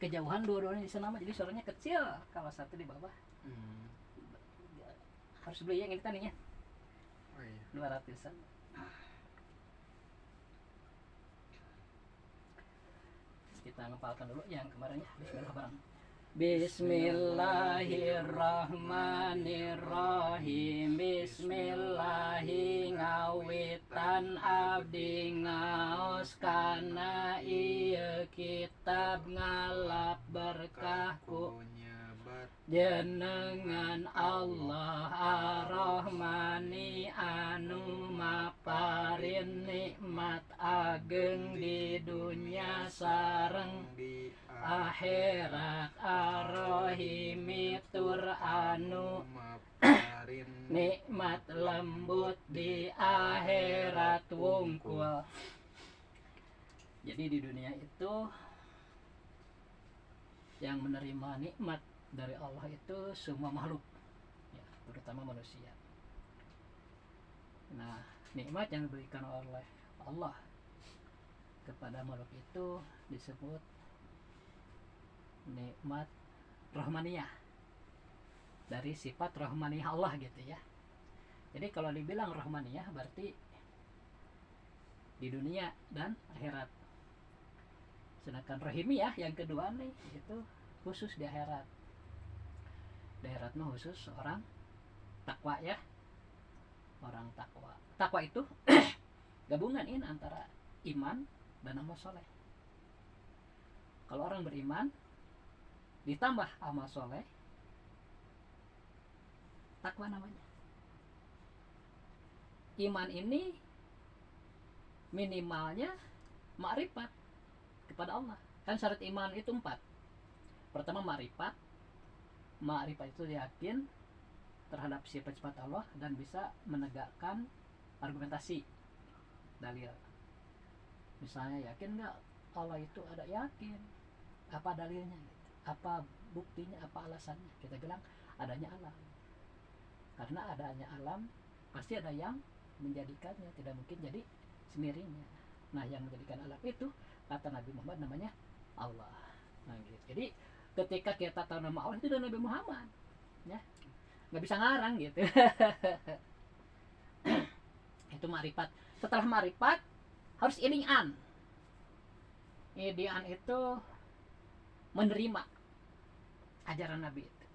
kejauhan dua-duanya di sana, jadi suaranya kecil kalau satu di bawah. Harus beli yang ini tadinya. Oh iya. 200-an. Kita ngepalkan dulu yang kemarinnya. Bismillahirrahmanirrahim. Bismillahi ngawitan abdi ngaos kana ieu kitab ngalap berkah ku jenengan Allah Ar-Rahmani anu maparin nikmat ageng di dunya sareng di akhirat Ar-Rahimi tur anu maparin nikmat lembut di akhirat wungkul. Jadi di dunia itu yang menerima nikmat dari Allah itu semua makhluk, ya, terutama manusia. Nah, nikmat yang diberikan oleh Allah kepada makhluk itu disebut nikmat rahmaniyah, dari sifat rahmaniyah Allah gitu ya. Jadi kalau dibilang rahmaniyah berarti di dunia dan akhirat. Sedangkan rahimiyah yang kedua nih itu khusus di akhirat. Di akhirat mah khusus orang takwa ya. Orang takwa. Takwa itu gabungan ini antara iman dan amal soleh. Kalau orang beriman ditambah amal soleh, takwa namanya. Iman ini minimalnya ma'rifat kepada Allah. Kan syarat iman itu 4. Pertama ma'rifat. Ma'rifat itu yakin terhadap sifat-sifat Allah dan bisa menegakkan argumentasi dalil. Misalnya yakin nggak Allah itu ada, yakin. Apa dalilnya? Apa buktinya? Apa alasannya? Kita bilang adanya alam. Karena adanya alam pasti ada yang menjadikannya, tidak mungkin jadi sendirinya. Nah, yang menjadikan alam itu kata Nabi Muhammad namanya Allah. Nah, gitu. Jadi ketika kita tahu nama Allah itu dari Nabi Muhammad, ya nggak bisa ngarang gitu. Itu ma'rifat. Setelah ma'rifat harus idian. Idian itu menerima ajaran Nabi itu.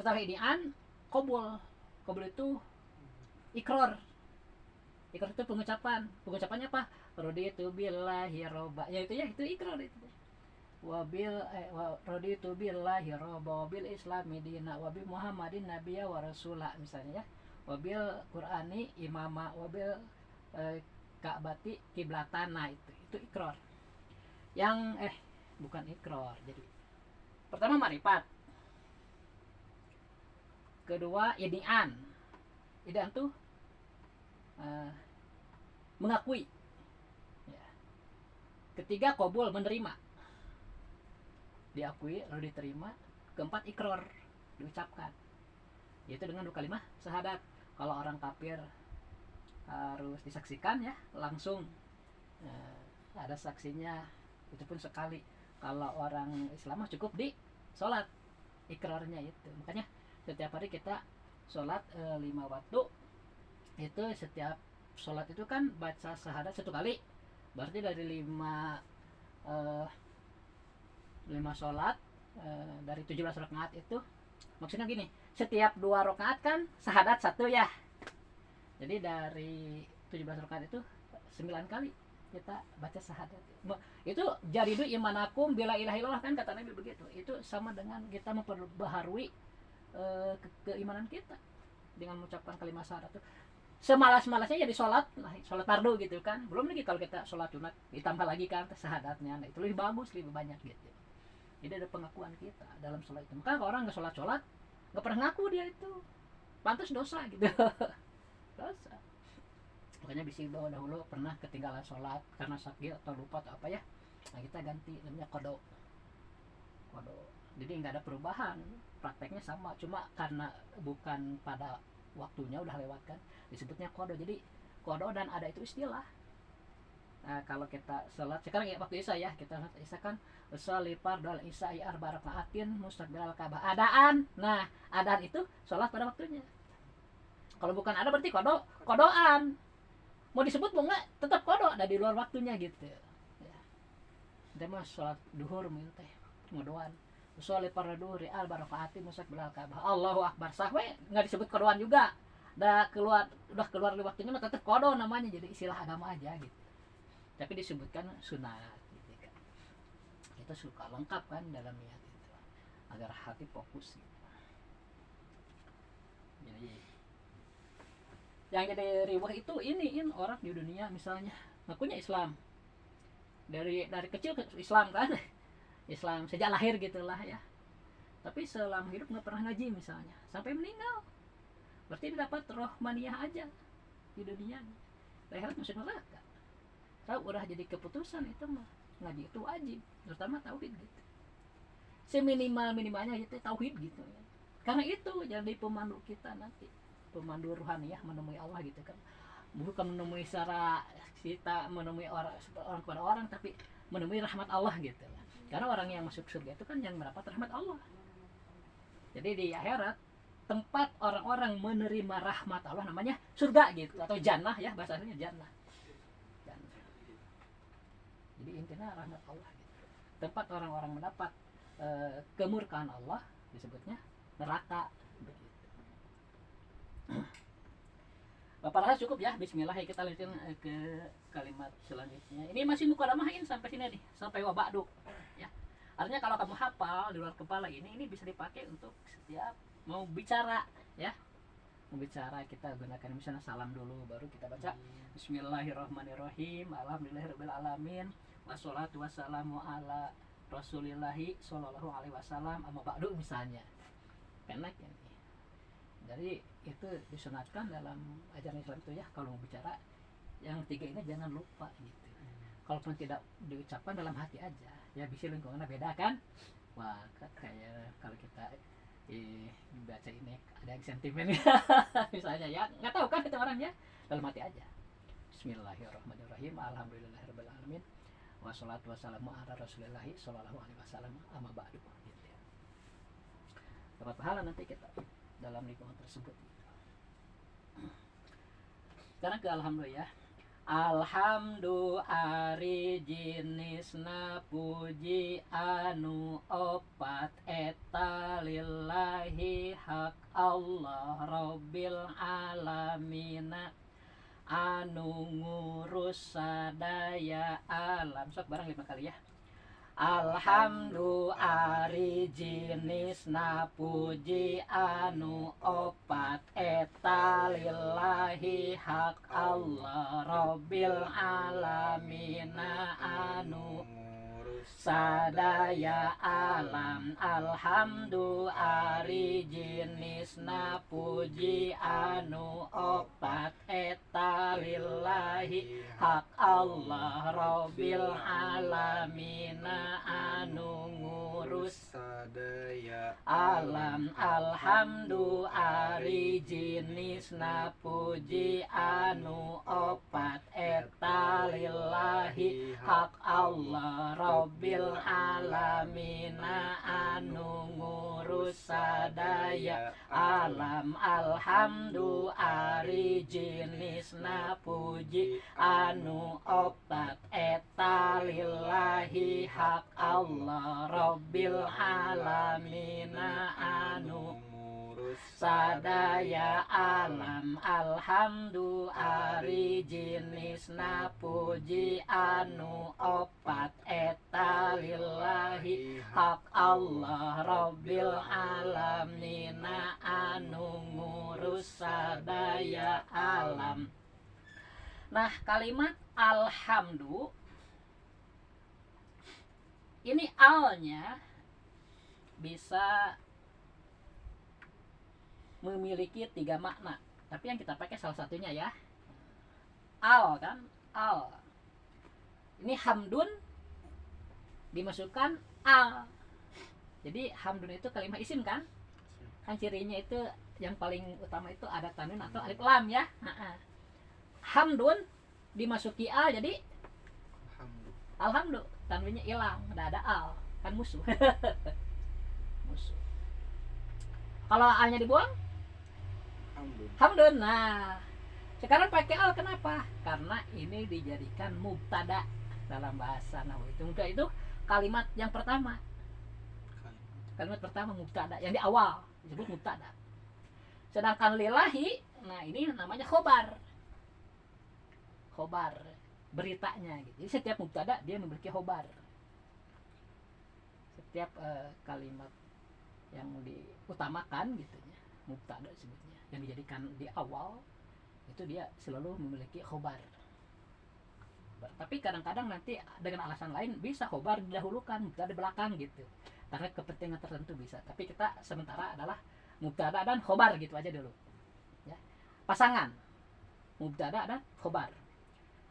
Setelah idian qabul. Qabul itu ikrar. Ikrar itu pengucapan. Pengucapannya apa? Raditu billahi robba. Ya itu ikrar itu. Raditu billahi robba wabil islami dina wabil muhammadin nabiyya wa rasula misalnya ya. Wabil qur'ani imama wabil ka'bati kiblatana, itu ikrar. Yang bukan ikrar. Jadi pertama ma'rifat. Kedua idian. Idian tuh mengakui. Ya. Ketiga qabul, menerima. Diakui lalu diterima. Keempat ikrar, diucapkan. Yaitu dengan 2 kalimat syahadat. Kalau orang kafir harus disaksikan ya langsung, ada saksinya itu pun sekali. Kalau orang Islam cukup di sholat ikrarnya itu. Makanya setiap hari kita sholat 5 waktu. Itu setiap sholat itu kan baca syahadat 1 kali. Berarti dari 5 sholat dari 17 rakaat itu, maksudnya gini, setiap 2 rakaat kan syahadat 1 ya. Jadi dari 17 rakaat itu 9 kali kita baca syahadat. Itu jadidu imanakum bila ilaha illallah, kan kata Nabi begitu. Itu sama dengan kita memperbaharui keimanan kita dengan mengucapkan kalimat syahadat itu. Semalas-malasnya jadi sholat fardu gitu kan. Belum lagi kalau kita sholat sunat ditambah lagi kan syahadatnya. Nah, itu lebih bagus, lebih banyak gitu. Jadi ada pengakuan kita dalam sholat itu. Maka kalau orang nggak sholat nggak pernah ngaku dia itu, pantas dosa gitu. Dosa. Makanya bisi bahwa dahulu pernah ketinggalan sholat karena sakit atau lupa atau apa ya. Nah, kita ganti namanya qada. Jadi nggak ada perubahan, prakteknya sama, cuma karena bukan pada waktunya udah lewat kan, disebutnya qada. Jadi qada dan ada itu istilah. Nah, kalau kita sholat sekarang ya waktu isya ya, kita sholat isya kan sholli fardal isya arba rakaatin mustaqbilal Ka'bah. Adaan. Nah, adaan itu sholat pada waktunya. Kalau bukan ada berarti kodoan. Mau disebut mau enggak tetap kodo, ada di luar waktunya gitu. Ya. Dia mah sholat duhur mungkin teh ngodoan. Sholli fardal duhri arba rakaatin mustaqbilal Ka'bah. Allahu akbar. Sahwe enggak disebut kodoan juga. Udah keluar di waktunya mah tetap kodo namanya, jadi istilah agama aja gitu. Tapi disebutkan sunat gitu kan. Itu suka lengkap kan dalam niat itu agar hati fokus gitu. Jadi yang jadi riwah itu ini orang di dunia misalnya ngakunya Islam dari kecil ke Islam kan, Islam sejak lahir gitulah ya, tapi selama hidup nggak pernah ngaji misalnya sampai meninggal, berarti dapat rohmaniyah aja di dunia, akhirat masuk neraka. Tahu udah jadi keputusan itu mah ngaji itu wajib, terutama tauhid gitu. Seminimalnya itu tauhid gitu ya. Karena itu jadi pemandu kita nanti, pemandu rohani ya, menemui Allah gitu kan. Bukan menemui secara kita menemui orang kepada orang, tapi menemui rahmat Allah gitu. Karena orang yang masuk surga itu kan yang mendapat rahmat Allah. Jadi di akhirat tempat orang-orang menerima rahmat Allah namanya surga gitu, atau jannah ya, bahasanya jannah. Jadi intinya rahmat Allah gitu. Tempat orang-orang mendapat kemurkaan Allah disebutnya neraka begitu. Bapak rasa cukup ya, bismillah ya, kita lanjutin ke kalimat selanjutnya. Ini masih mukadamahin sampai sini nih, sampai wabadu ya. Artinya kalau kamu hafal di luar kepala ini bisa dipakai untuk setiap mau bicara ya. Membicara kita gunakan misalnya salam dulu, baru kita baca Bismillahirrahmanirrahim, alhamdulillahirabbil alamin, wassalatu wassalamu ala rasulillahi sallallahu alaihi wasallam, amma ba'du misalnya. Pendek ya. Jadi itu disunatkan dalam ajaran Islam itu ya, kalau mau bicara yang tiga ini jangan lupa gitu. Kalaupun tidak diucapkan dalam hati aja, ya bisa lingkungannya beda kan. Wah, kayak kalau kita baca ini ada yang sentimen misalnya ya, nggak tahu kan itu orangnya, dalam hati aja. Bismillahirrahmanirrahim, alhamdulillahirabbil alamin, wassalatu wassalamu ala rasulillahi sallallahu alaihi wasallam, amma ba'du gitu ya. Dapat pahala nanti kita dalam lingkungan tersebut. Sekarang ke alhamdulillah. Alhamdu ari jinisna puji anu opat eta lillahi hak Allah rabbil alamina anu ngurus sadaya alam. Sok barang 5 kali ya. Alhamdu ari jinisna puji anu opat eta lillahi hak Allah rabbil alamina anu sadaya alam. Alhamdu ari jinisna puji anu opat eta lillahi hak Allah rabbil alamina anu ngurus sadaya alam. Alhamdu ari jinisna puji anu opat eta lillahi hak Allah rabbil alamina anu ngurus sadaya alam. Alhamdu ari jinisna puji anu opat eta lillahi hak Allah rabbil alamina anu sadaya alam. Alhamdu ari jinisna puji anu opat eta lillahi hak Allah rabbil alamina anu ngurus sadaya alam. Nah, kalimat alhamdu ini alnya bisa memiliki 3 makna, tapi yang kita pakai salah satunya ya. Al kan, al. Ini hamdun dimasukkan al. Jadi hamdun itu kalimat isim kan? Kan cirinya itu yang paling utama itu ada tanwin atau alif lam ya. Hamdun dimasuki al jadi alhamdulillah tanwinnya hilang, udah ada al, kan musuh. Musuh. Kalau alnya dibuang hamdun. Nah, sekarang pakai al kenapa? Karena ini dijadikan mubtada dalam bahasa nahwu itu kalimat yang pertama. Kalimat pertama mubtada yang di awal disebut mubtada. Sedangkan lillahi, nah ini namanya khobar. Khobar beritanya gitu. Jadi setiap mubtada dia memiliki khobar. Setiap kalimat yang diutamakan gitu ya, mubtada sebutnya, yang dijadikan di awal itu dia selalu memiliki khobar. Tapi kadang-kadang nanti dengan alasan lain bisa khobar didahulukan, mubtada di belakang gitu, karena kepentingan tertentu bisa. Tapi kita sementara adalah mubtada dan khobar gitu aja dulu ya. Pasangan mubtada dan khobar.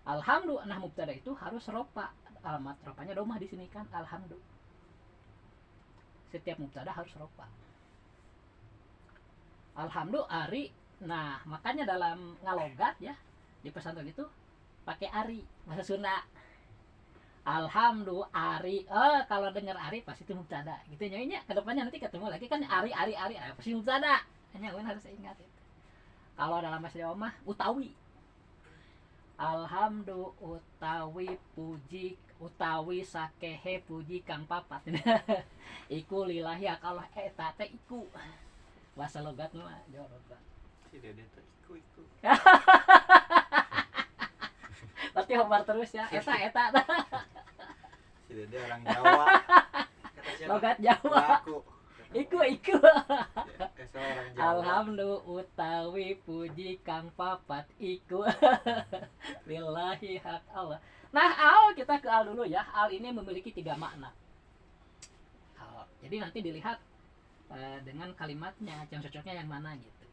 Alhamdulillah, nah mubtada itu harus ropa, alamat ropanya domah di sini kan, alhamdulillah. Setiap mubtada harus ropa. Alhamdulillah ari. Nah, makanya dalam ngalogat ya di pesantren itu pakai ari, bahasa Sunda. Alhamdulillah ari. Kalau dengar ari pasti itu mubtada. Gitu nyanyinya ke depannya nanti ketemu lagi kan ari pasti mubtada. Hanya harus ingat itu. Kalau dalam bahasa Jawa mah utawi. Alhamdulillah utawi puji utawi sakehe puji kang papat. Iku lillahi kalau eta teh iku. Bahasa logat mah Jawa logat. Si Dede teh iku. Berarti hobar terus ya. Eta. Si Dede orang Jawa. Kata siapa? Logat Jawa. Iku. Alhamdulillah utawi puji kang papat iku. Lillahi hak Allah. Nah, al kita ke al dulu ya. Al ini memiliki 3 makna. Al. Jadi nanti dilihat dengan kalimatnya yang cocoknya yang mana gitu.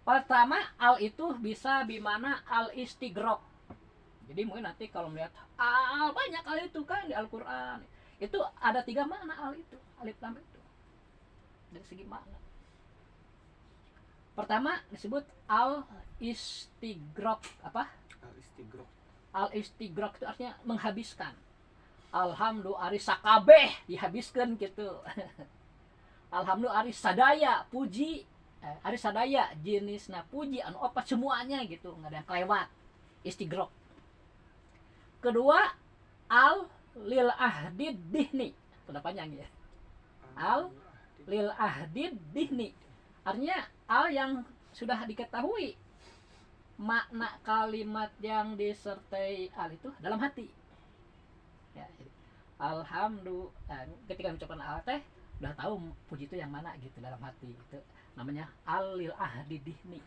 Pertama, al itu bisa bimana al istigrok. Jadi mungkin nanti kalau melihat al banyak al itu kan di Al-Qur'an. Itu ada 3 makna al itu, alif lam itu. Dari segi makna. Pertama disebut al istigrok. Apa? Al istigrok itu artinya menghabiskan. Alhamdulillah ari sakabeh dihabiskan gitu. Alhamdulillah ari sadaya puji, ari sadaya jenisna puji anu opat semuanya gitu, nggak ada yang kelewat. Istigrok. Kedua, al lil ahdid dihni. Sudah panjang ya. Al lil ahdid dihni. Artinya al yang sudah diketahui makna kalimat yang disertai al itu dalam hati. Ya, alhamdulillah ketika mengucapkan al teh udah tahu puji itu yang mana gitu dalam hati itu namanya al lil ahdi dihni.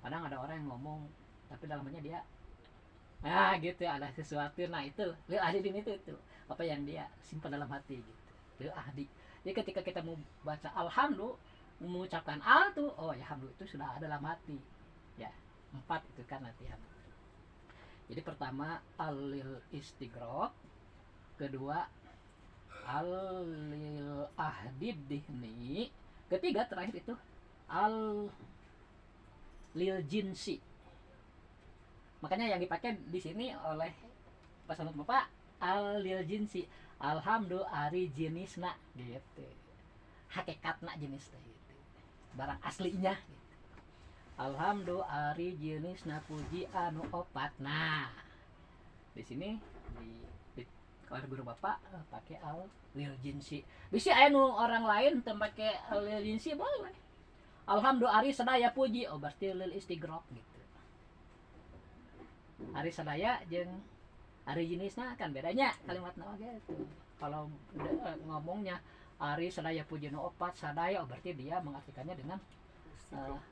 Kadang ada orang yang ngomong tapi dalamnya dia gitu ada sesuatu, nah itu lil ahdi dihni itu apa yang dia simpan dalam hati gitu, lil ahdi. Jadi ketika kita mau baca alhamdulillah mengucapkan al tuh ya alhamdulillah itu sudah ada dalam hati ya. 4 itu kan latihan. Jadi pertama al-lil istigrok, kedua al-lil ahdid dihni, ketiga terakhir itu al-lil jinsi. Makanya yang dipakai di sini oleh pasangan Bapak al-lil jinsi. Alhamdulillah ari jenisna gitu. Hakikatna jenisna gitu. Barang aslinya gitu. Alhamdulillah ari jenisna puji anu opat. Nah, di sini di kalau guru Bapak pakai al lil jinsi. Bisa anu orang lain teu pakai al lil jinsi boleh. Alhamdulillah ari sadaya puji, berarti lil istigrok gitu. Ari sadaya jeung ari jenisna kan bedanya kalimatna gitu. Kalau ngomongnya ari sadaya puji anu opat sadaya berarti dia mengartikannya dengan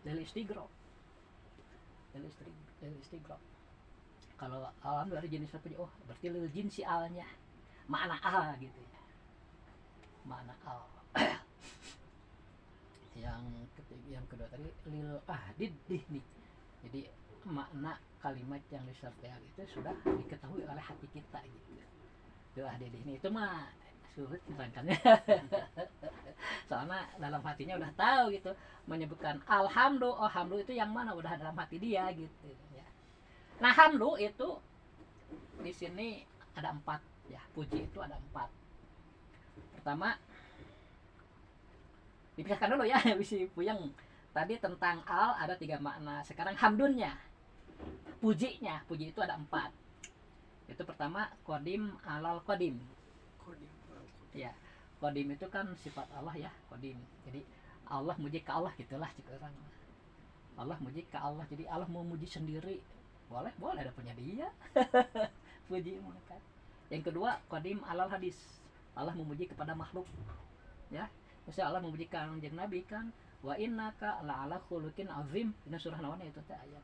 lil istigrok. Lil istigrok. Kalau alhamdulillah dari jenis apa berarti lil jinsi alnya. Makna al gitu ya. Makna al. yang kedua tadi lil ahdid dihni. Jadi makna kalimat yang disertai al itu sudah diketahui oleh hati kita gitu. Lil ahdid dihni itu mah sulit menerangkannya. Soalnya dalam hatinya udah tahu gitu, menyebutkan alhamdulillah, alhamdulillah itu yang mana udah dalam hati dia gitu ya. Nah hamdu itu di sini ada 4 ya. Puji itu ada 4. Pertama, dipisahkan dulu ya si Puyeng. Tadi tentang al ada 3 makna. Sekarang hamdunnya, pujinya. Puji itu ada 4. Itu pertama qadim alal qadim. Ya, qadim itu kan sifat Allah ya, qadim. Jadi Allah muji ke Allah gitulah cik orang. Allah muji ke Allah. Jadi Allah mau muji sendiri. Boleh, ada punya dia. Puji kan. Yang kedua, qadim alal hadis. Allah memuji kepada makhluk. Ya. Misalnya Allah memuji Kanjeng Nabi kan, wa innaka la'ala khuluqin azim. Ini surah naon itu teh ayat.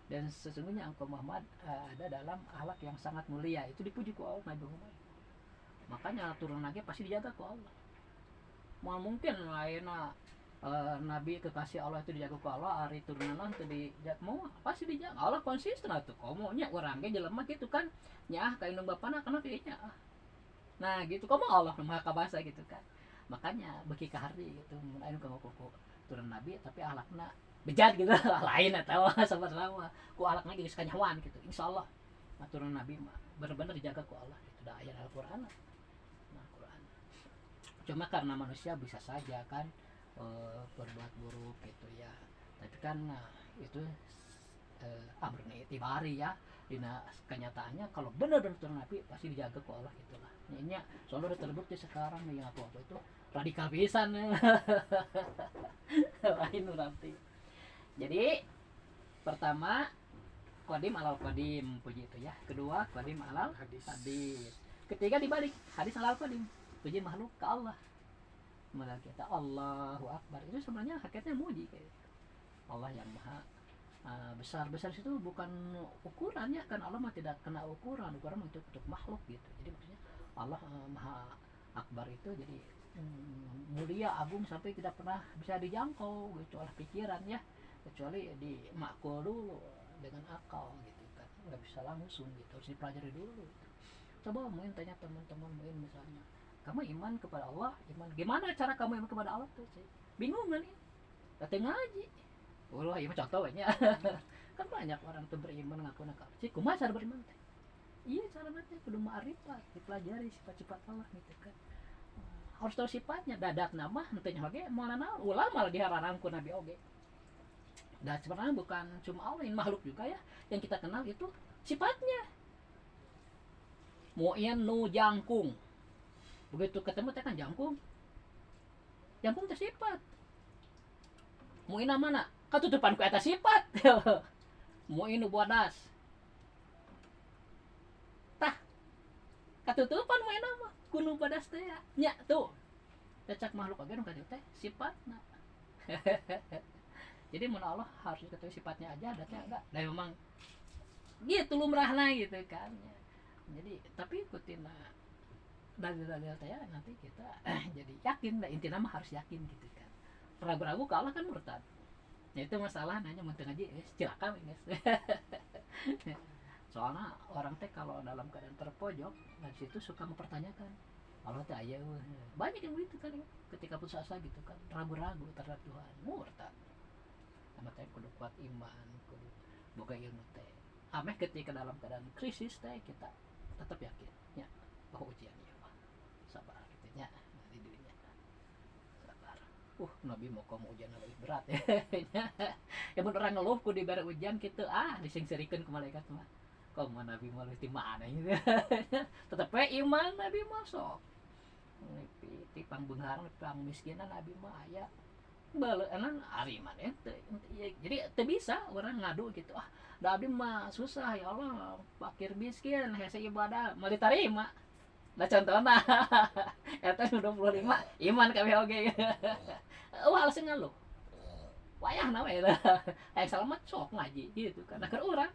Dan sesungguhnya engkau Muhammad ada dalam akhlak yang sangat mulia. Itu dipuji ku Allah Nabi Muhammad. Makanya turun lagi pasti dijaga ku Allah. Mau mungkin lainnya Nabi kekasih Allah itu dijaga ku Allah, hari turunan itu dijaga mau pasti dijaga. Allah konsisten atuh komo nya urang ge jelema gitu kan. Nya ka indung bapana kana kayaknya. Nah, gitu komo Allah mah kabasa gitu kan. Makanya beki ka hardi gitu mun anu ka kuku turun Nabi tapi akhlakna bejat gitu. Lain eta sama-sama ku akhlakna geus kanyawan gitu. Insyaallah turun Nabi mah bener-bener dijaga ku Allah itu da ayat Al-Qur'an. Nah, Quran. Cuma karena manusia bisa saja kan berbuat buruk gitu ya, tapi kan itu amrun itibari ya, dina kenyataannya kalau benar-benar turun Nabi pasti dijaga ku Allah itulah. Ini soalnya udah terbukti sekarang nih aku itu radikal pisan lain nanti. Jadi pertama qadim alal qadim, puji itu ya. Kedua qadim alal hadis. Ketiga dibalik, hadis alal qadim, puji makhluk ke Allah. Malah kita Allahu Akbar itu sebenarnya hakikatnya muji kayak Allah yang maha besar itu bukan ukurannya kan. Allah mah tidak kena ukuran untuk makhluk gitu. Jadi maksudnya Allah maha akbar itu jadi mulia agung sampai tidak pernah bisa dijangkau gitu oleh pikiran ya, kecuali di makul dulu dengan akal gitu kan, nggak bisa langsung gitu, harus dipelajari dulu gitu. Coba mungkin tanya teman-teman mungkin misalnya, kamu iman kepada Allah, iman gimana cara kamu iman kepada Allah tuh sih bingung kan ya, datang ngaji Allah ya contohnya kan banyak orang tuh beriman ngaku nakal sih kumaha cara beriman teh. Iya cara nanti kudu ma'rifat, dipelajari sifat-sifat Allah gitu kan. Harus tahu sifatnya, dadak nama henteu oge moal naon ulah malah diharangan ku Nabi oge. Dan sebenarnya bukan cuma Allah, makhluk juga ya yang kita kenal itu sifatnya. Mu'in nu jangkung. Begitu ketemu teh kan jangkung. Jangkung teh sifat. Mu'in mana? Katutupan ku eta sifat. Mu'in nu bodas. Tah. Katutupan mu'in mah kuno bodas teh ya. Nya tuh. Cacak makhluk oge nu teh sifatna. Jadi mun Allah harus diketahui sifatnya aja, adatnya enggak. Dan memang gitu lumrahna gitu kan. Jadi tapi ikutin dalil-dalil teh nanti kita jadi yakin, intinya mah harus yakin gitu kan. Ragu-ragu ke Allah kan murtad. Ya itu masalah nanya mun teu ngaji cilaka guys. Soalnya orang teh kalau dalam keadaan terpojok, nah situ suka mempertanyakan Allah teh aya banyak yang begitu kan ya. Ketika putus asa gitu kan, ragu-ragu terhadap Tuhan, murtad. Sama teh kudu kuat iman, kudu boga ilmu teh. Ameh ketika dalam keadaan krisis teh kita tetap yakin ya bahwa ujian ya Allah. Sabar gitu nya di dirinya. Sabar. Nabi mau kamu ujian lebih berat ya. Ya mun orang ngeluh ku dibere ujian gitu disingserikeun ku malaikat mah. Kamu Nabi mau di mana gitu. Tetep iman Nabi masuk. Ti pangbeunghar pangmiskinan Nabi mah aya. Baleunan ariman ente. Jadi teu bisa orang ngadu gitu. Da abdi mah susah ya Allah, fakir miskin, hese ibadah mau diterima. Nah contohna eta 25 iman kabeh oge. Halus ngeluh. Wayahna we eta. Hayang salamet sok ngaji gitu kan. Keur urang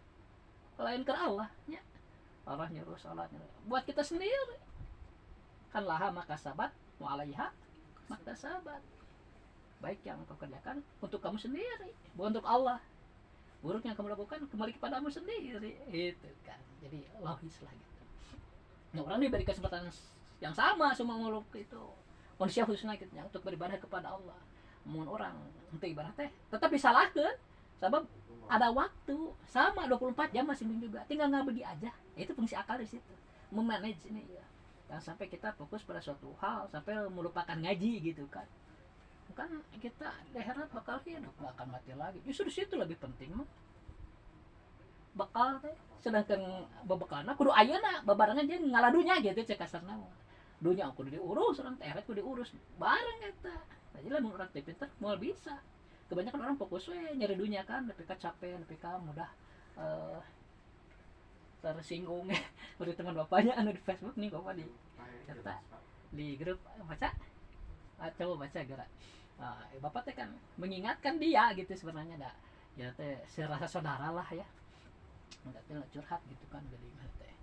lain keur Allah nya. Allah nyuruh salat buat kita sendiri. Kan laha maka sabat wa alaiha maka sabat. Baik yang kau kerjakan untuk kamu sendiri, bukan untuk Allah. Buruk yang kamu lakukan kembali kepadamu sendiri, itu kan. Jadi logis lah gitu. Nah, orang diberi kesempatan yang sama semua makhluk itu manusia khususnya gitu, untuk beribadah kepada Allah. Mun orang untuk ibadah teh tetap disalahkan, sebab ada waktu sama 24 jam masing-masing juga. Tinggal ngabdi aja. Itu fungsi akal di situ. memanage ini ya. Jangan sampai kita fokus pada suatu hal sampai melupakan ngaji gitu kan. Kan kita di akhirat bakal hidup, nggak akan mati lagi. Justru di situ lebih penting mah. Bakal teh. Sedangkan babakalna kudu ayeuna babarengan jeung ngaladunya gitu cek kasarna mah. Dunya kudu diurus, orang teh akhirat kudu diurus bareng eta. Jadi lamun urang teh pinter moal bisa. Kebanyakan orang fokus we nyari dunia kan, tapi capek, tapi mudah tersinggung dari teman bapaknya anu di Facebook nih bapak di cerita di grup baca coba baca gerak bapak teh kan mengingatkan dia gitu sebenarnya dah ya teh serasa saudara lah ya nggak teh curhat gitu kan jadi teh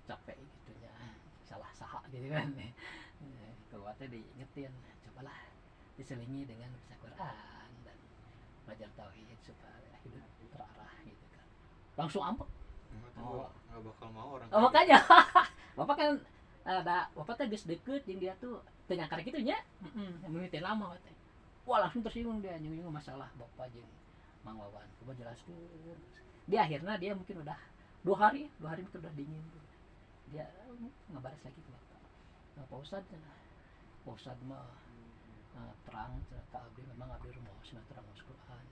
capek gitu ya salah saha gitu kan bapak teh diingetin cobalah diselingi dengan baca Quran dan belajar tauhid supaya hidup terarah gitu kan langsung ampun. Nggak bakal mau orang. Oh, makanya bapak kan ada bapak teh geus deket jeung dia tuh teu nyangkar kitu nya. Mimiti lama teh. Wah, langsung tersinggung dia nyinggung masalah bapak jeung Mang Wawan. Coba jelaskeun. Di akhirnya dia mungkin udah 2 hari itu udah dingin. Dia ngabares lagi ke bapak. Nah, Pak Ustadz mah terang ka abdi memang abdi rumaos terang Quran.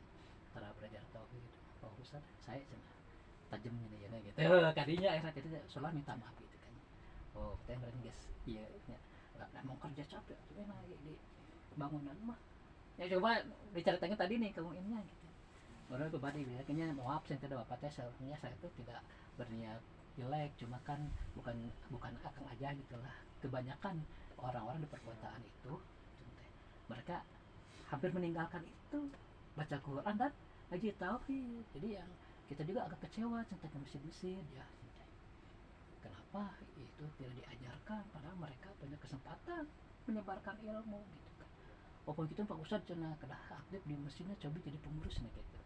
Tara belajar tauhid. Pak Ustadz saya cenah tajamnya nih ya gitu kadinya akhirnya itu soalnya minta maaf gitu kan oh kita yang guys iya nggak mau kerja capek tuh enak di bangunan mah ya coba diceritain tadi nih kamu ininya gitu baru pribadi bilangnya maaf saya tidak bapak teh sebenarnya saya itu tidak berniat jelek cuma kan bukan akang aja gitulah kebanyakan orang-orang di perkotaan itu mereka hampir meninggalkan itu baca Quran dan ngaji tauhid jadi yang kita juga agak kecewa tentang mesin-mesin ya kenapa itu tidak diajarkan padahal mereka punya kesempatan menyebarkan ilmu gitu kan walaupun gitu Pak Ustadz cenah kedah aktif di mesinnya coba jadi pengurus nih gitu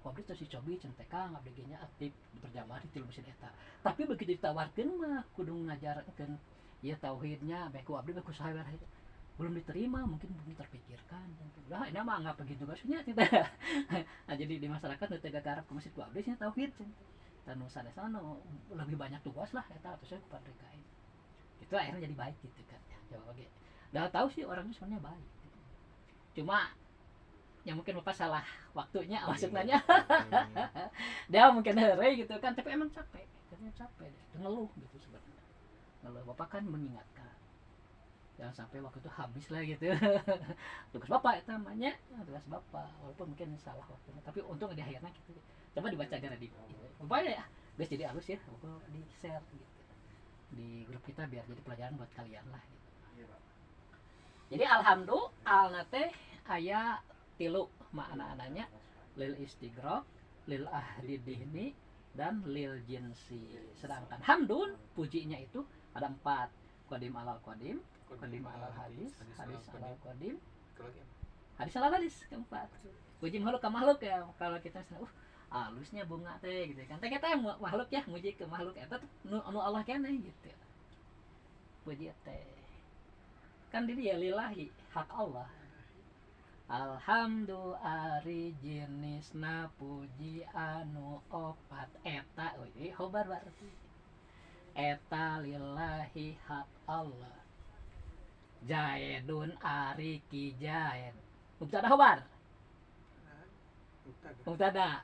abdi terus si cobi cenah kang abdi nya aktif berjamaah di mesin eta tapi begitu ditawarkan mah kudu ngajarkeun ya tauhidnya beku abdi beku sahabat itu belum diterima mungkin belum terpikirkan nah ini mah nggak begitu gasnya kita nah, jadi di masyarakat nu teu garap ke masjid ku abdi nya tauhid dan nu sanesana lebih banyak tugas lah eta atuh saya kepadrekain itu akhirnya jadi baik gitu kan ya coba ge dah tahu sih orangnya sebenarnya baik cuma ya mungkin bapak salah waktunya maksudnya dia mungkin heureuy gitu kan tapi emang capek ngeluh gitu sebenarnya ngeluh bapak kan mengingatkan jangan sampai waktu itu habis lah gitu tugas bapak itu namanya tugas bapak walaupun mungkin salah waktunya tapi untung di akhirnya gitu coba dibaca gara di bapak ya guys jadi halus ya bapak di share gitu di grup kita biar jadi pelajaran buat kalian lah gitu. Jadi alhamdulillah teh aya 3 makna-ananya lil istighraq lil ahli dihni dan lil jinsi sedangkan hamdun pujinya itu ada 4 qadim alal qadim qadim alal hadis hadis alal qadim hadis alal hadis keempat puji makhluk ke makhluk ya kalau kita halusnya bunga teh gitu kan teh kita makhluk ya muji ke makhluk eta nu Allah keneh gitu puji teh kan dia lillahi hak Allah alhamdulillah ari jenisna puji anu opat eta euy hobar berarti eta lillahi hak Allah Jaedun ari ki jaed mubtada hobar mubtada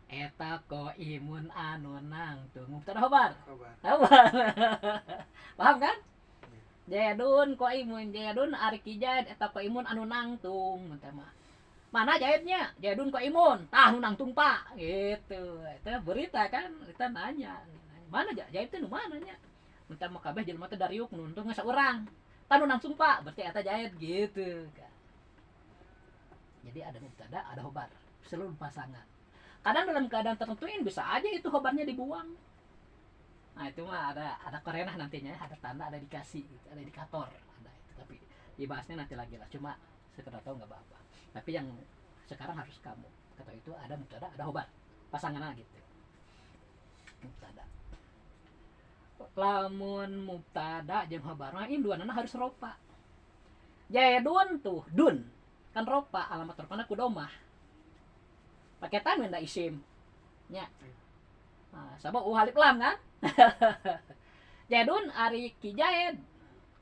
eta ko imun anu nangtung mubtada hobar paham kan Jaedun ko imun Jaedun ari ki jaed eta ko imun anu nangtung mah mana jaednya Jaedun ko imun tah anu nangtung Pak gitu eta berita kan kita nanya mana jaed teh nu mana nya mentah mah kabeh jelema teh dariuk nuntung saurang tanu langsung Pak berarti eta jaed gitu kan jadi ada mubtada ada khobar seluruh pasangan kadang dalam keadaan tertentu ini bisa aja itu khobarnya dibuang nah itu mah ada korenah nantinya ada tanda ada dikasih gitu, ada indikator ada itu tapi dibahasnya nanti lagi lah cuma sekedar tahu nggak apa-apa tapi yang sekarang harus kamu kata itu ada mubtada ada khobar pasangan gitu mubtada lamun mubtada jeung khabarna ini duanana harus ropa jaedun tuh dun kan ropa alamat rupana ku domah pakai tanwin da isim nya nah sabab alif lam kan Jaidun ari kijaid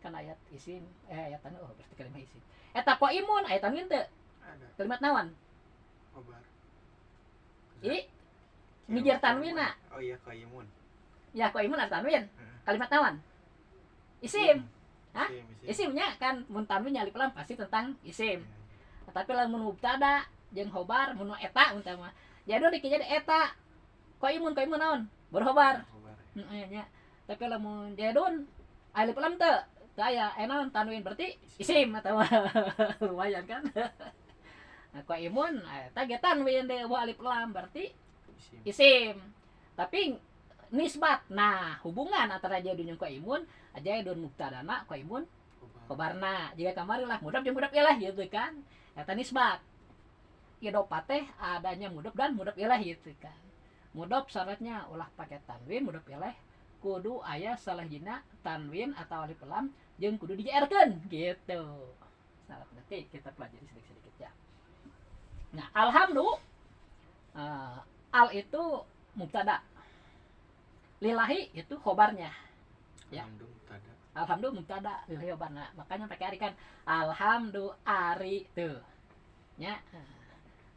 kan ayat isim ayat anu berarti kalimat isim eta qaimun ayat tanwin teu Ada. kalimat naon Khobar. i ngijer tanwinna Oh iya qaimun. ya qaimun ari tanwin Heeh. kalimat naon isim Hah? Isim. isimnya kan mun tanwin alif lam pasti tentang isim Iya. tapi lamun mubtada jeung khobar mun eta untama jaidun dikijaid eta qaimun naon berkhobar Khobar. nya tapi lamun jaidun alif lam teu aya naon tanwin berarti isim atau lumayan kan nah, qaimun eta ge tanwin deh alif lam berarti Isim. isim tapi nisbat nah hubungan antara jaidun jeung qaimun jaidun mubtadana qaimun Khobar. khobarna jika kamari lah mudhaf jeung mudhaf ilaih gitu kan eta nisbat idopah teh adanya mudhaf dan mudhaf ilaih gitu kan mudhaf syaratnya ulah pakai tanwin mudhaf ilaih kudu aya salahina tanwin atau alif lam jeung kudu dijaerkeun gitu. Syarat nanti kita pelajari sedikit-sedikit ya. Nah, alhamdulillah al itu mubtada. Lillahi itu khobarnya. Ya. Alhamdulillah mubtada, lillahi khobarna. Makanya pakai ari kan alhamdulillah ari tuh. Ya.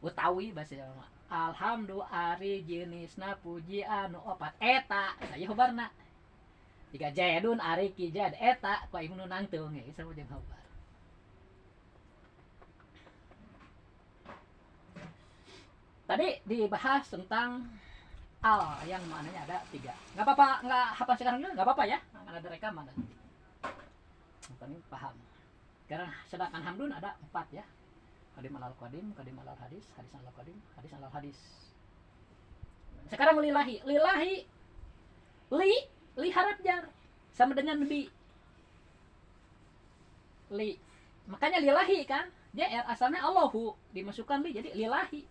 Utawi bahasa Jawa. Alhamdulillah ari jenisna puji anu opat eta saya khobarna. Jika jaidun ari kijad eta ku imun nangtung ge sama jeung khobar. Tadi dibahas tentang al yang maknanya ada 3. Enggak apa-apa, enggak hafal sekarang juga enggak apa-apa ya. Ada rekaman nanti. Kami paham. Karena sedangkan hamdun ada 4 ya. Qadim alal qadim, qadim alal hadis, hadis alal qadim, hadis alal hadis. Sekarang lillahi, li harap jar sama dengan bi. Li. Makanya lillahi kan, JR asalnya Allahu dimasukkan li jadi lillahi.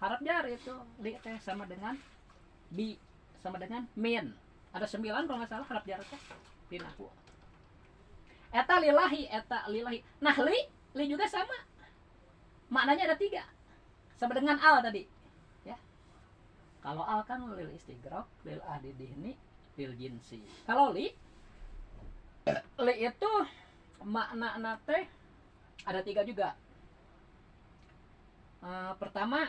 Harap jar itu li teh sama dengan bi sama dengan min. Ada 9 kalau nggak salah harap jar teh di nahwu. Eta lillahi. Nah li juga sama. Maknanya ada 3. Sama dengan al tadi. Ya. Kalau al kan lil istighraq, lil ahdi dihni, lil jinsi. Kalau li itu makna teh ada 3 juga. Pertama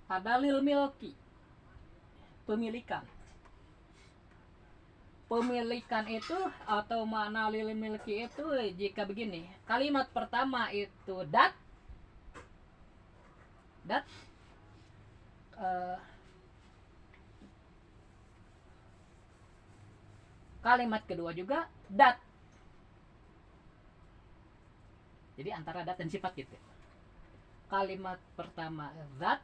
ada lil milki. Pemilikan itu atau makna lil milki itu jika begini kalimat pertama itu dat kalimat kedua juga dat jadi antara dat dan sifat gitu kalimat pertama zat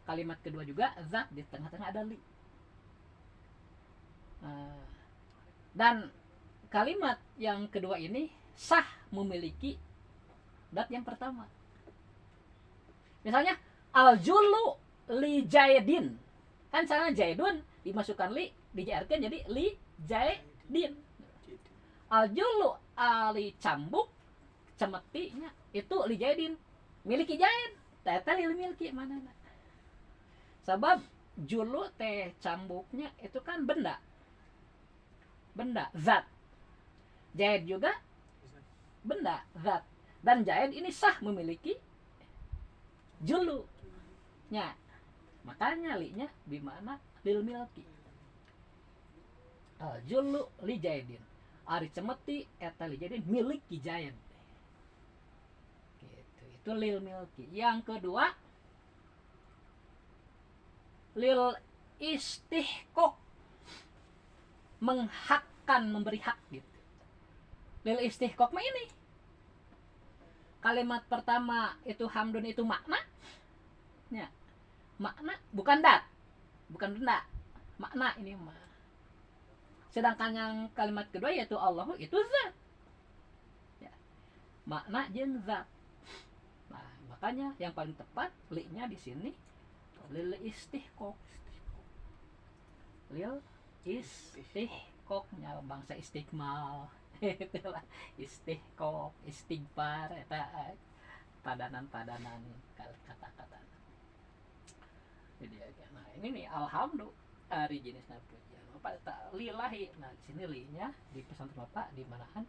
kalimat kedua juga zat di tengah-tengah ada li dan kalimat yang kedua ini sah memiliki dat yang pertama. Misalnya al-jullu li jaidin. Kan sana jaidun dimasukkan li dijaarkan jadi li jaidin. Al-jullu ali cambuk cemetinya itu li jaidin. Miliki jaid. Teta li miliki mana? Sebab julu teh cambuknya itu kan benda zat jaid juga benda zat dan jaid ini sah memiliki julu nya makanya li nya bimana lil milki julu li jaidin ari cemeti eta li jaidin miliki jaid gitu itu lil milki. Yang kedua lil istihqaq menghakkan memberi hak gitu. Lil istihqaq mah ini kalimat pertama itu hamdun itu makna ya makna bukan dat bukan benda makna ini mah sedangkan yang kalimat kedua yaitu Allahu itu zat ya. Makna jeung zat nah makanya yang paling tepat li nya di sini lil istihqaq lil istihqaqnya bangsa istiqmal itulah istihqaq istighfar eta padanan kata-kata jadi nah ini nih alhamdulillah ari jenisna pujian opat eta lillahi. Nah di sini linya di pesantren Bapak di manaan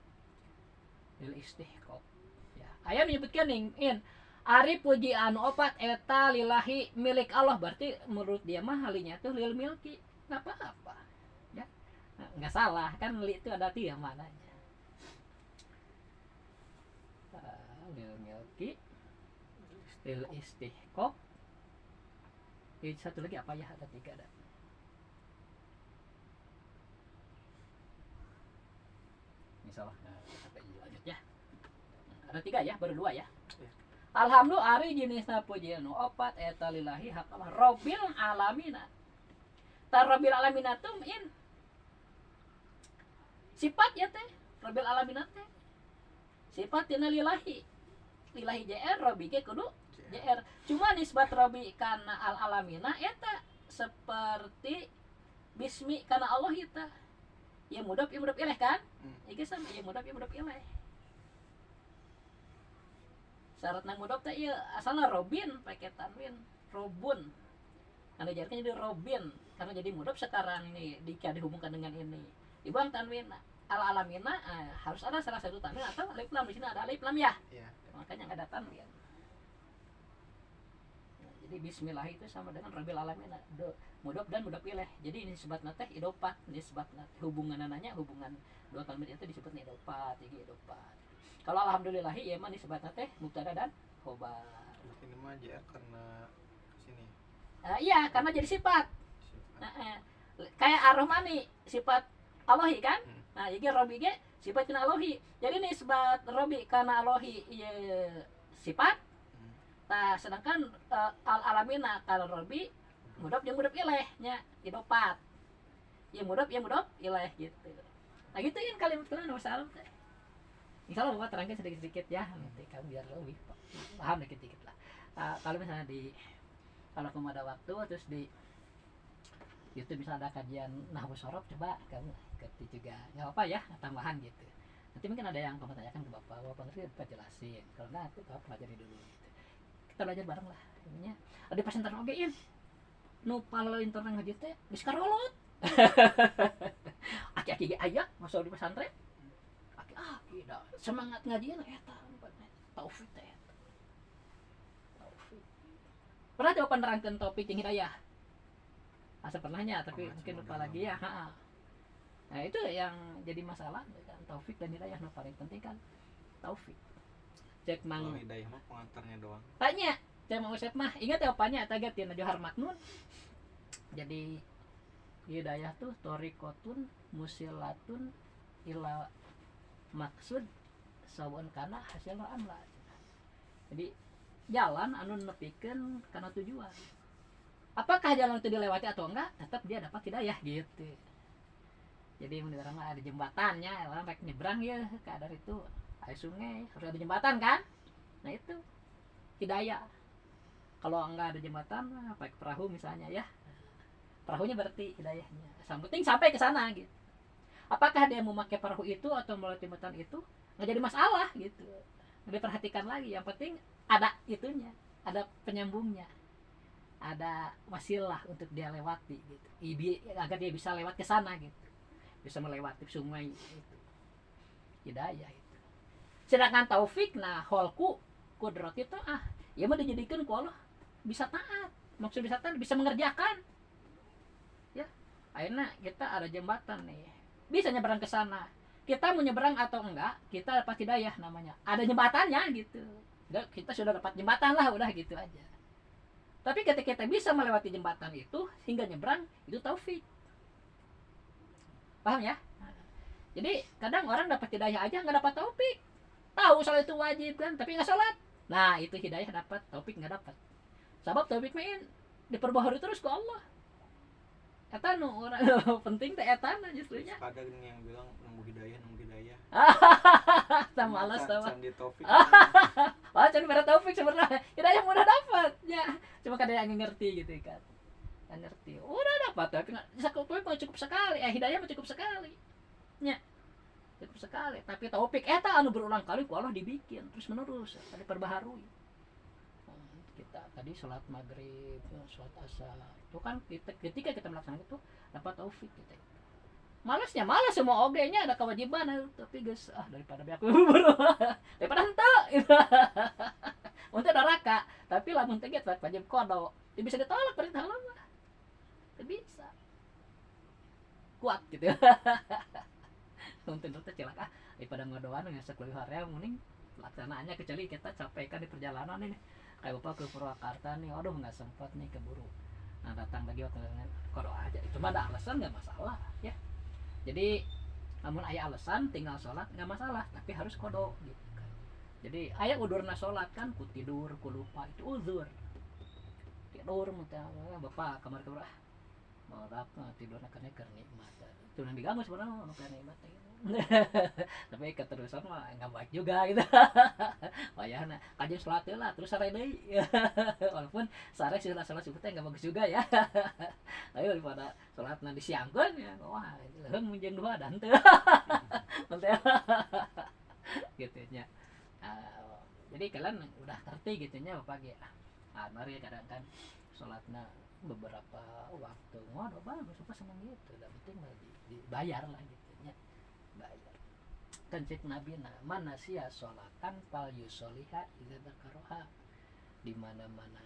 lil istihqaq ya. Aya menyebutkan in ari puji anu opat eta lillahi milik Allah, berarti menurut dia mah halinya tuh lil milki, nggak apa-apa ya. Nah, nggak salah kan, li itu ada tiga mananya. Lil milki, lil istihqaq, satu lagi apa ya, ada tiga ada. Ini salah, lanjut ya. Ada tiga ya, baru dua ya. Alhamdulillah ari jenisna pujian nu opat eta lillahi hak Allah Rabbil alamina. Ta Rabbil alamina tuh in sifat ya teh, Rabbil alamina teh sifat tina lillahi. Lillahi JR, Rabbi ge kudu JR. Cuma nisbat Rabbi kana al alamina eta seperti bismi kana Allah kita. Ya mudhaf ilaih kan? Iki sama ya mudhaf ilaih. Syarat nang mudhaf teh ieu asalna Robin pakai tanwin, Robun. Karena jadinya jadi Robin, karena jadi mudhaf sekarang ini dihubungkan dengan ini. Dibuang tanwin al alamina, harus ada salah satu tanwin atau alif lam. Di sini ada alif lam ya. Iya. Makanya enggak ada tanwin. Nah, jadi bismillah itu sama dengan Rabbil alamin, mudhaf dan mudhaf ilaih. Jadi ini nisbatna teh idofat, nisbatna hubungan nanya hubungan dua kalimat itu disebutnya idofat, jadi idofat. Kalau alhamdulillahi ya mah nisbatna teh mubtada dan khobar. Ini mah JR karena sini. Iya, karena jadi sifat. Kayak ar-Rahmani sifat Allahi kan? Nah, iki Rabbi ge sifat kana Allahi. Jadi nisbat Rabbi kana Allahi ya sifat. Nah, sedangkan al-alamina kana Rabbi mudhaf jeung mudhaf ilaih nya idofat. Ya mudhaf ilaih gitu. Nah, gitu kan kalimat nomor salam teh. Insyaallah Bapak terangkan sedikit-sedikit ya, nanti kamu biar lebih paham dikit-dikit lah. Kalau misalnya kalau kamu ada waktu terus di YouTube misalnya ada kajian nahwu sorof, coba kamu ikuti juga, nggak apa ya, tambahan gitu. Nanti mungkin ada yang kamu tanyakan ke Bapak ngerti, Bapak jelasin. Kalau nggak, nanti Bapak pelajari dulu gitu. Kita belajar bareng lah. Intinya di pesantren ogein, nu pala internet ngaji teh geus karolot. Aki-aki ge aya masuk di pesantren. Aki-aki dah semangat ngajian eta taufik teh. Taufik. Pernah coba penerangkan topik yang hidayah? Asa pernahnya, tapi mungkin lupa lagi ya. Nah itu yang jadi masalah kan, taufik dan hidayah. Nah paling penting kan taufik. Cek mang hidayah mah pengantarnya doang. Tanya, cek mang Usep mah ingat ya opanya tagat tina Johar Maknun. Jadi hidayah tuh torikotun musilatun ila maksud sawon kana hasil amla. Jadi jalan anu nepikeun kana tujuan. Apakah jalan itu dilewati atau enggak, tetap dia dapat hidayah gitu. Jadi menurut ada jembatannya, orang pakai nyebrang ya ke ada itu, ada sungai, harus ada jembatan kan? Nah itu hidayah. Kalau enggak ada jembatan, pakai perahu misalnya ya, perahunya berarti hidayahnya. Yang penting sampai ke sana gitu. Apakah dia mau pakai perahu itu atau melalui jembatan itu, nggak jadi masalah gitu. Nggak diperhatikan lagi. Yang penting ada itunya, ada penyambungnya. Ada wasilah untuk dia lewati gitu, agar dia bisa lewat ke sana gitu, bisa melewati sungai itu, hidayah itu. Sedangkan taufik nah holku kudrat itu ya mau dijadikan ku Allah bisa taat, maksud bisa taat bisa mengerjakan ya. Akhirnya kita ada jembatan nih, bisa nyebrang ke sana, kita mau nyebrang atau enggak kita dapat hidayah namanya, ada jembatannya gitu. Kita sudah dapat jembatan lah, udah gitu aja. Tapi ketika kita bisa melewati jembatan itu hingga nyebrang, itu taufik. Paham ya? Jadi kadang orang dapat hidayah aja nggak dapat taufik. Tahu salat itu wajib kan, tapi nggak salat. Nah itu hidayah dapat, taufik nggak dapat. Sebab taufik main diperbaharui terus ke Allah. Eta nu orang penting teh eta justrunya. Ada yang bilang nunggu hidayah. Sama malas sama. Candi taufik. Candi pada taufik sebenarnya. Hidayah mudah dapat ya. Cuma kadang yang ngerti gitu kan. Yang ngerti. Udah dapat tapi cukup sekali. Hidayah mah cukup sekali. Nya. Cukup sekali, tapi taufik eta anu berulang kali ku Allah dibikin terus menerus, diperbaharui. kita tadi sholat maghrib, sholat asar itu kan ketika kita melaksanakan itu dapat taufik kita. Malasnya malas semua oge nya ada kewajiban, tapi guys daripada biak daripada henteu gitu. Untuk neraka, tapi lamun teh get wajib qada, bisa ditolak perintah Allah mah. Teu bisa. Kuat gitu. Untuk teh cilaka daripada ngodoan ngasek leuwih hoream mending pelaksanaannya, kecuali kita capek kan di perjalanan ini. Kayak bapak ke Purwakarta nih, aduh nggak sempat nih keburu. Nah datang lagi waktu qada aja. Itu mah ada alasan nggak masalah ya. Jadi namun aya alasan tinggal sholat nggak masalah, tapi harus qada gitu kan. Jadi aya udurna sholat kan, ku tidur ku lupa, itu uzur. Tidur muntah bapak kamar marak tidurna kana keur nikmat. Itu yang diganggu sebenarnya nu kana nikmat. Tapi keterusan mah nggak baik juga gitu. Wayahna kajian sholat lah terus sare deui. Walaupun sare sholat subuh teh nggak bagus juga ya. Tapi daripada sholatna disiangkeun ya, wah leung mun dua dan teu. Gitu nya. Jadi kalian udah ngerti gitu nya Bapak ya. Mari kadang kan sholatna beberapa waktu ngono bagus apa sama gitu. Dan penting dibayar lah gitu nya. Bayar. Kan cek Nabi mana sia sholatan fal yusoliha idza dzakaroha. Di mana-mana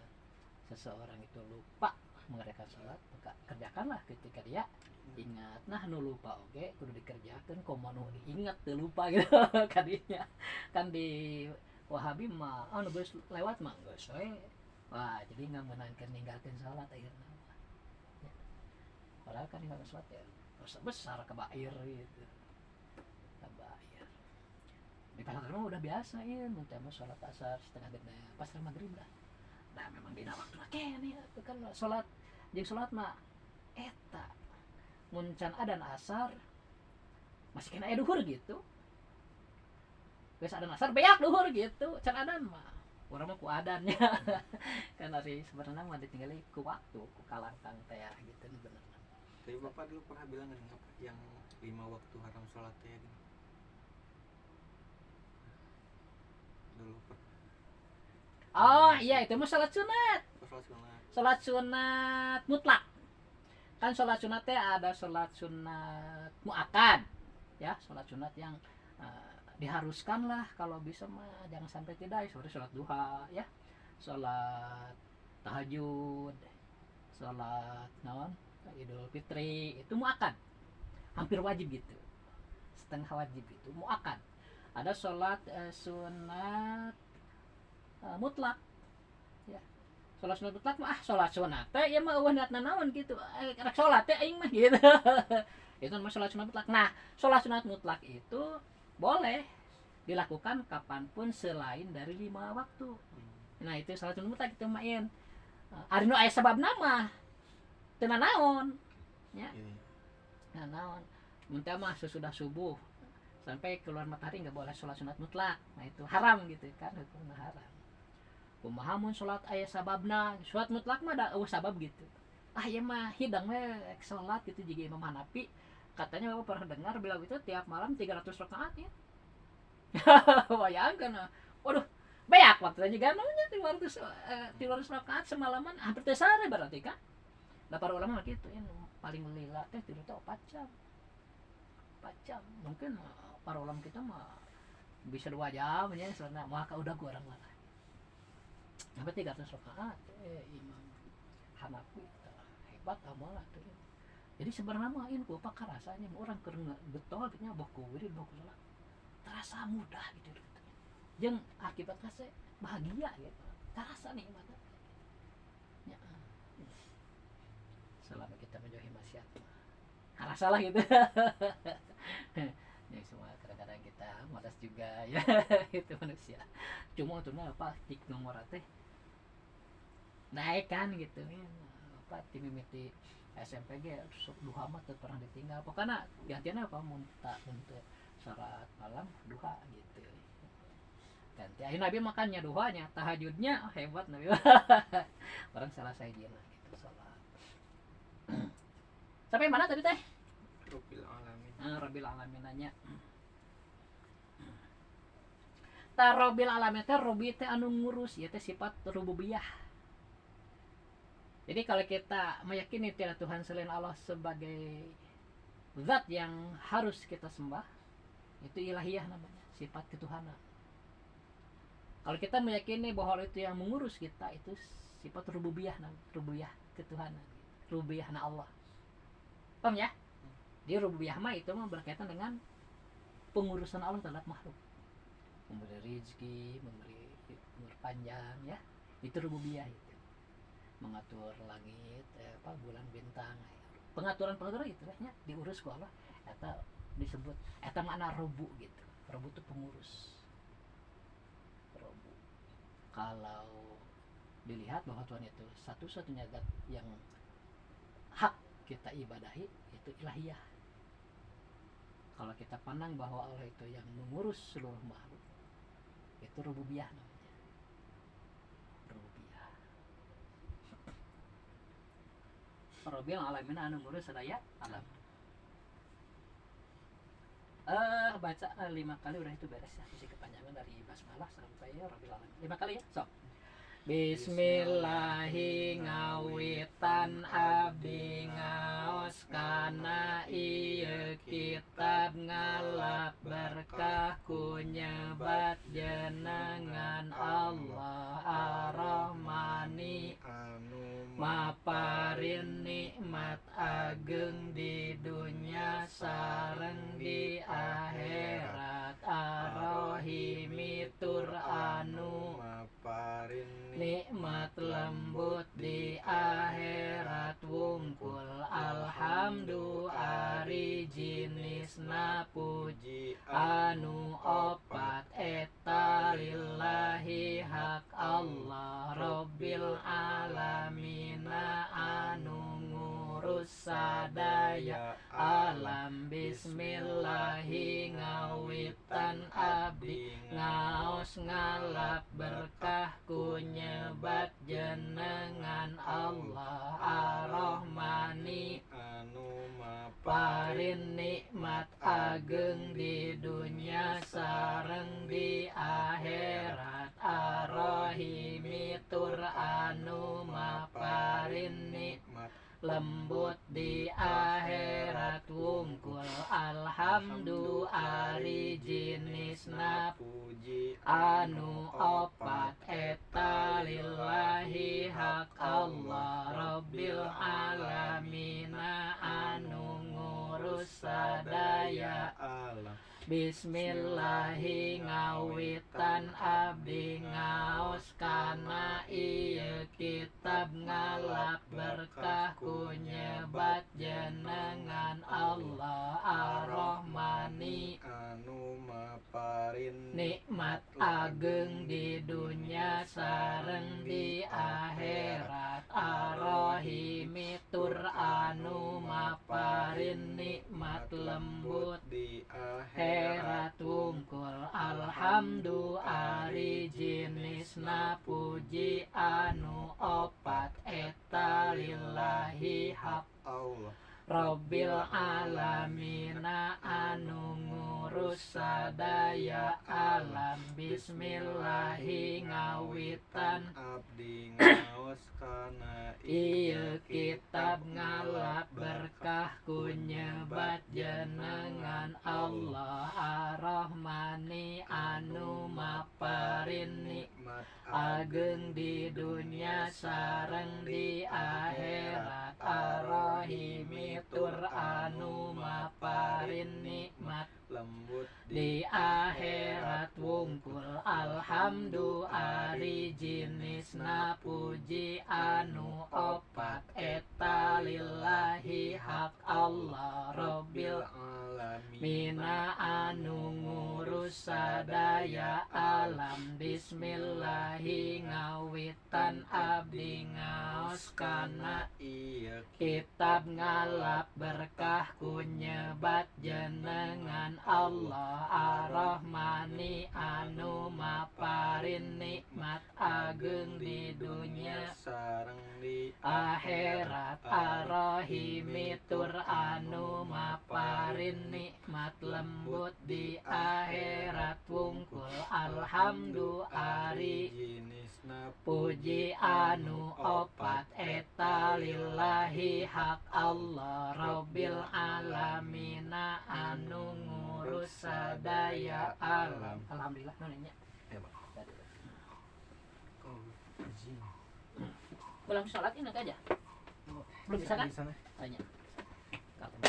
seseorang itu lupa mengerjakan sholat, maka kerjakanlah ketika dia ingat. Nah nu lupa oke kudu dikerjakan, komo nu ingat teu lupa gitu. Kadinya kan di Wahabi mah anu geus lewat mah geus we. Wah, jadi nggak ninggalkeun sholat akhirnya. Ya. Padahal kan ninggalkeun sholat ya besar kebair gitu. Kebair. Di pasar mah udah biasa ya, muntah mah sholat asar setengah genep, pas maghrib dah. Nah memang dina waktu kene ya, kan sholat jeung sholat mah eta mun can adan asar masih kena duhur gitu. Geus adan asar beak duhur gitu, can adan mah urang mah ku adannya. Kan ari sebenarnya mah ditinggali ku waktu, ku kalangkang teh gitu bener. Tapi Bapak dulu pernah bilang kan apa yang 5 waktu haram sholat teh gitu. Dulu pernah. Oh iya itu mah salat sunat. Sholat sunat. Salat sunat mutlak. Kan salat sunat teh ada salat sunat muakkad. Ya, salat sunat yang diharuskan lah kalau bisa mah jangan sampai tidak. Seperti salat duha ya. Salat tahajud. Salat naon? Idul Fitri itu muakkad. Hampir wajib gitu. Setengah wajib itu muakkad. Ada salat sunat mutlak ya. Salat sunat mutlak mah salat sunat teh ya mah eueuh niatna naon gitu. Rek salat teh aing mah gitu. Itu namanya salat sunat mutlak. Nah, salat sunat mutlak itu boleh dilakukan kapanpun selain dari 5 waktu. Nah, itu salat sunat mutlak itu main. Ari nu aya sababna mah teu naon ya. Nah, naon. Mun teh mah sesudah subuh sampai keluar matahari enggak boleh salat sunat mutlak. Nah, itu haram gitu kan, hukumna haram. Kumaha mun salat aya sababna, salat mutlak mah da eueuh sabab gitu. Ya mah hidang we salat gitu jiga Imam Hanafi. Katanya Bapak pernah dengar bilang itu tiap malam 300 rakaat ya. Bayangkeun. Waduh, beak waktunya juga namanya 300 rakaat semalaman hampir teu sare berarti kan. Da para ulama mah kitu ya, paling lila teh tidur teh 4 jam. 4 jam. Mungkin para ulama kita mah bisa 2 jam ya soalnya maka udah gua orang lah. Sampai 300 rakaat Imam Hanafi hebat amal tuh. Jadi sebenarnya mah ini ku apa rasanya orang keur getol nya boh ku wirid boh ku salat. Terasa mudah gitu. Jeung akibat kase bahagia gitu. Terasa nikmatnya. Ya. Selama kita menjauhi maksiat mah. Terasa lah gitu. Ya semua kadang-kadang kita malas juga ya. Itu manusia. Cuma untungnya apa tik nomor teh naik kan gitu ya. Apa tim mimiti SMPG sok duha mah teu pernah ditinggal. Pokoknya gantian apa mun untuk salat malam duha gitu. Ganti akhirnya Nabi makannya duhanya, tahajudnya hebat Nabi. Orang salah sajieuna gitu salat. Sampai mana tadi teh? Rabbil alamin. Rabbil alamin nanya. Ta Rabbil alamin teh Robi teh anu ngurus, ieu teh sifat rububiyah. Jadi kalau kita meyakini tiada Tuhan selain Allah sebagai zat yang harus kita sembah, itu ilahiyah namanya, sifat ketuhanan. Kalau kita meyakini bahwa Allah itu yang mengurus kita, itu sifat rububiyah namanya, rububiyah ketuhanan, rububiyah Allah. Paham ya? Di rububiyah mah itu mah berkaitan dengan pengurusan Allah terhadap makhluk, memberi rezeki, memberi umur panjang, ya itu rububiyah. Itu mengatur langit, bulan bintang, pengaturan itu ya, diurus ku Allah. Eta disebut, eta makna rubu gitu. Rubu itu pengurus. Rubu. Kalau dilihat bahwa Tuhan itu satu-satunya zat yang hak kita ibadahi, itu ilahiyah. Kalau kita pandang bahwa Allah itu yang mengurus seluruh makhluk, itu rububiyah namanya. Rububiyah. Rabbil alamin, anu ngurus sadaya alam. Baca 5 kali udah itu beres ya. Isi kepanjangan dari basmalah sampai Rabbil alamin. 5 kali ya. Sok. Bismillahi ngawitan abdi ngaos kana ieu kitab ngalap berkah ku nyebat jenengan Allah Ar-Rahmani anu maparin nikmat ageng di dunia sareng di akhirat Ar-Rahimi tur anu maparin nikmat lembut di akhirat wungkul alhamdu ari jinisna puji anu opat eta lillahi hak Allah Rabbil alamina anu ngurus sadaya alam. Bismillahi ngawitan abdi ngaos ngalap berkah ku nyebat jenengan Allah Ar-Rahmani anu parin nikmat ageng di dunia sareng di akhirat Ar-Rahimi tur anu maparin nikmat lembut di akhirat wungkul alhamdu ari jinisna puji anu opat eta lillahi hak Allah Rabbil alamina anu ngurus sadaya alam. Bismillahi ngawitan abdi ngaos kana ieu kitab ngalap berkah ku nyebat jenengan Allah Ar-Rahmani anu maparin nikmat ageng di dunia sareng di akhirat Ar-Rahimi tur anu maparin nikmat lembut di akhirat wungkul alhamdu ari jinisna puji anu opat eta lillahi hak Allah Rabbil alamina anu ngurus sadaya alam. Bismillahi ngawitan abdi ngaos kana ieu kitab ngalap berkah ku nyebat jenengan Allah Ar-Rahmani anu maparin nikmat ageng di dunia sareng di akhirat Ar-Rahimi tur anu maparin nikmat lembut di akhirat wungkul alhamdu ari jinisna puji anu opat eta lillahi hak Allah Rabbil alamin mina anu ngurus sadaya alam. Bismillahi ngawitan abdi ngaos kana iya kitab ngalap berkah ku nyebat jenengan Allah Ar-Rahmani anu maparin nikmat ageng di dunia sareng di akhirat Ar-Rahimi tur anu maparin nikmat lembut di akhirat wungkul alhamdu ari jinisna puji hiji anu opat eta lillahi hak Allah Rabbil alamina anu ngurus sadaya alam. Alhamdulillah nonenya. Ya, Pak. Oh, izin. Pulang sholat ini aja. Belum bisa kan? Di sana. Tanya. Kapan?